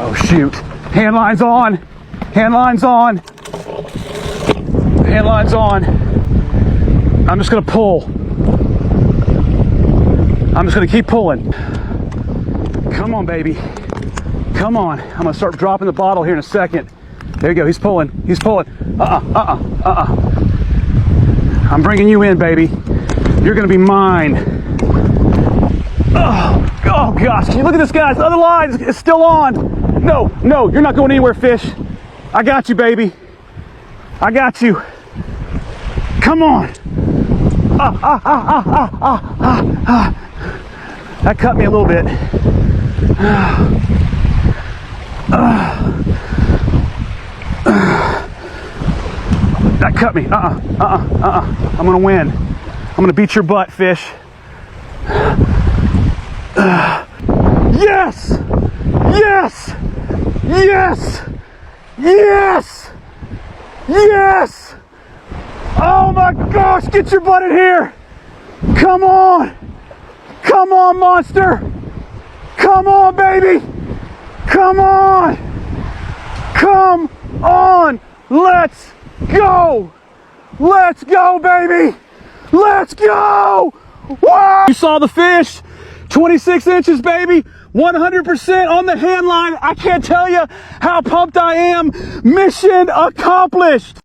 Oh shoot. Hand line's on. Hand line's on. Hand line's on. I'm just gonna pull. I'm just gonna keep pulling. Come on, baby. Come on. I'm gonna start dropping the bottle here in a second. There you go. He's pulling. He's pulling. I'm bringing you in, baby. You're gonna be mine. Oh gosh. Can you look at this, guys? The other line is still on. No, you're not going anywhere, fish. I got you, baby. I got you. Come on. That cut me a little bit. That cut me. I'm gonna win. I'm gonna beat your butt, fish. Yes! Yes! Yes! Yes! Yes! Oh my gosh, get your butt in here! Come on! Come on, monster! Come on, baby! Come on! Come on! Let's go! Let's go, baby! Let's go! Woo! You saw the fish? 26 inches, baby! 100% on the hand line. I can't tell you how pumped I am. Mission accomplished!